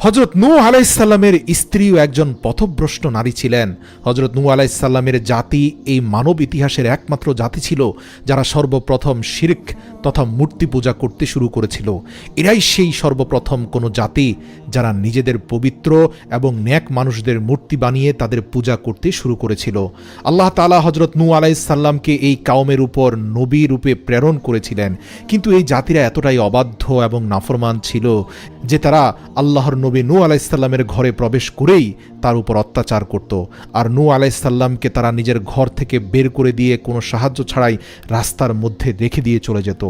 হযরত নূহ আলাইহিস সালামের স্ত্রীও একজন পথভ্রষ্ট নারী ছিলেন। হযরত নূহ আলাইহিস সালামের জাতি এই মানব ইতিহাসের একমাত্র জাতি ছিল যারা সর্বপ্রথম শিরক তথা মূর্তি পূজা করতে শুরু করেছিল। এরাই সেই সর্বপ্রথম কোনো জাতি যারা নিজেদের পবিত্র এবং নেক মানুষদের মূর্তি বানিয়ে তাদের পূজা করতে শুরু করেছিল। আল্লাহ তাআলা হযরত নূহ আলাইহিস সালামকে এই কওমের উপর নবী রূপে প্রেরণ করেছিলেন, কিন্তু এই জাতিরা এতটাই অবাধ্য এবং নাফরমান ছিল যে তারা আল্লাহর নবী নূহ আলাইহিস সালামের ঘরে প্রবেশ করেই তার উপর অত্যাচার করত। আর নূহ আলাইহিস সালামকে তারা নিজের ঘর থেকে বের করে দিয়ে কোনো সাহায্য ছাড়াই রাস্তার মধ্যে রেখে দিয়ে চলে যেত।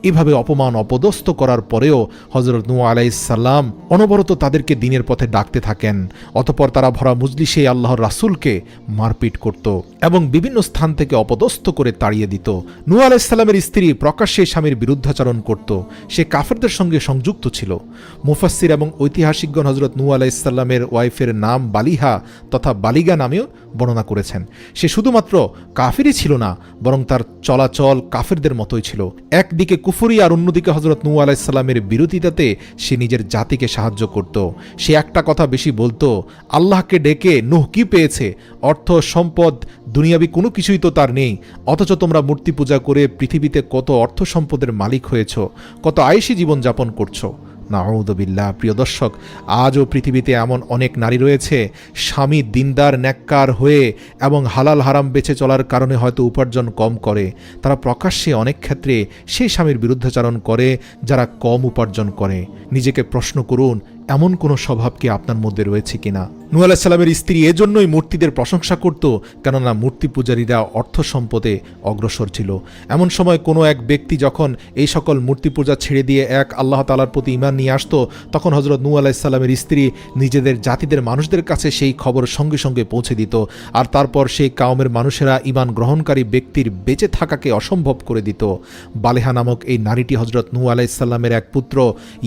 এভাবে অপমান অপদস্থ করার পরেও হযরত নূহ আলাইহিস সালাম অনবরত তাদেরকে দিনের পথে ডাকতে থাকেন। অতঃপর তারা ভরা মজলিসে আল্লাহর রাসূলকে মারপিট করত এবং বিভিন্ন স্থান থেকে অপদস্থ করে তাড়িয়ে দিত। নূহ আলাইহিস সালামের স্ত্রী প্রকাশ্যে স্বামীর বিরুদ্ধাচরণ করত। সে কাফেরদের সঙ্গে সংযুক্ত ছিল। মুফাসসির এবং ঐতিহাসিকগণ হযরত নূহ আলাইহিস সালামের ওয়াইফের নাম বালিহা তথা বালিগা নামেও বর্ণনা করেছেন। সে শুধুমাত্র কাফিরই ছিল না, বরং তার চলাচল কাফেরদের মতোই ছিল। একদিকে কুফরি আর অন্যদিকে হযরত নূহ আলাইহিস সালামের বিরোধিতাতে সে নিজের জাতিকে সাহায্য করত। সে একটা কথা বেশি বলতো, আল্লাহকে ডেকে নূহ কি পেয়েছে? অর্থ সম্পদ দুনিয়াবি কোনো কিছুই তো তার নেই, অথচ তোমরা মূর্তি পূজা করে পৃথিবীতে কত অর্থ সম্পদের মালিক হয়েছ, কত আয়েশি জীবনযাপন করছো। নাউযুবিল্লাহ। প্রিয় দর্শক, আজও পৃথিবীতে এমন অনেক নারী রয়েছে স্বামী দিনদার নেককার হয়ে এবং হালাল হারাম বেঁচে চলার কারণে হয়তো উপার্জন কম করে, তারা প্রকাশ্যে অনেক ক্ষেত্রে সেই স্বামীর বিরুদ্ধাচরণ করে যারা কম উপার্জন করে। নিজেকে প্রশ্ন করুন, এমন কোনো স্বভাব কি আপনার মধ্যে রয়েছে কিনা? নূহ আলাইহিস সালামের স্ত্রী এজন্যই মূর্তিদের প্রশংসা করত, কেননা মূর্তি পূজারীরা অর্থ সম্পদে অগ্রসর ছিল। এমন সময় কোনো এক ব্যক্তি যখন এই সকল মূর্তি পূজা ছেড়ে দিয়ে এক আল্লাহ তাআলার প্রতি ঈমান নিয়ে আসতো, তখন হযরত নূহ আলাইহিস সালামের স্ত্রী নিজেদের জাতিদের মানুষদের কাছে সেই খবর সঙ্গে সঙ্গে পৌঁছে দিত। আর তারপর সেই কওমের মানুষেরা ঈমান গ্রহণকারী ব্যক্তির বেঁচে থাকাকে অসম্ভব করে দিত। বালিহা নামক এই নারীটি হযরত নূহ আলাইহিস সালামের এক পুত্র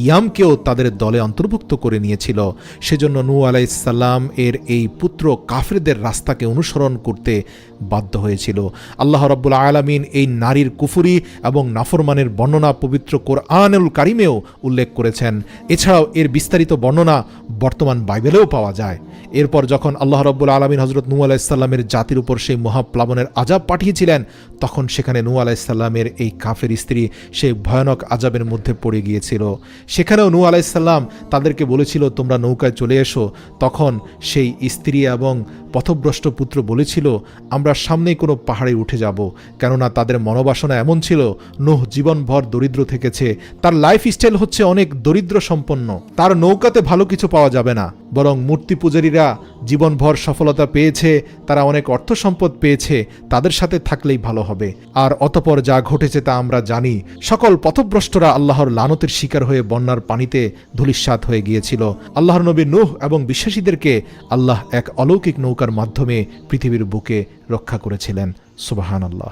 ইয়ামকেও তাদের দলে অন্তর্ভুক্ত করে নিয়েছিল। সেজন্য নূহ আলাইহিস সালাম এর এই পুত্র কাফেরদের রাস্তাকে অনুসরণ করতে বাধ্য হয়েছিল। আল্লাহ রাব্বুল আলামিন এই নারীর কুফরি এবং নাফরমানের বর্ণনা পবিত্র কোরআনুল কারীমেও উল্লেখ করেছেন। এছাড়াও এর বিস্তারিত বর্ণনা বর্তমান বাইবেলেও পাওয়া যায়। এরপর যখন আল্লাহ রাব্বুল আলামিন হযরত নূহ আলাইহিস সালামের জাতির উপর সেই মহাপ্লাবনের আযাব পাঠিয়েছিলেন, তখন সেখানে নূহ আলাইহিস সালামের এই কাফের স্ত্রী সেই ভয়ানক আযাবের মধ্যে পড়ে গিয়েছিল। সেখানেও নূহ আলাইহিস সালাম তাদেরকে বলেছিল, তোমরা নৌকায় চলে এসো। তখন সেই স্ত্রী এবং পথভ্রষ্ট পুত্র বলেছিল, আমরা সামনেই কোনো পাহাড়ে উঠে যাব, কেননা তাদের মনোবাসনা এমন ছিল, নূহ জীবনভর দরিদ্র থেকেছে, তার লাইফস্টাইল হচ্ছে অনেক দরিদ্র সম্পন্ন, তার নৌকাতে ভালো কিছু পাওয়া যাবে না, বরং মূর্তি পূজারীরা জীবনভর সফলতা পেয়েছে, তারা অনেক অর্থ সম্পদ পেয়েছে, তাদের সাথে থাকলেই ভালো হবে। আর অতঃপর যা ঘটেছে তা আমরা জানি। সকল পথভ্রষ্টরা আল্লাহর লানতের শিকার হয়ে বন্যার পানিতে ধূলিসাৎ হয়ে গিয়েছিল। আল্লাহর নবী নূহ এবং বিশ্বাসীদেরকে আল্লাহ এক অলৌকিক নৌকার মাধ্যমে পৃথিবীর বুকে রক্ষা করেছিলেন। সুবহানাল্লাহ।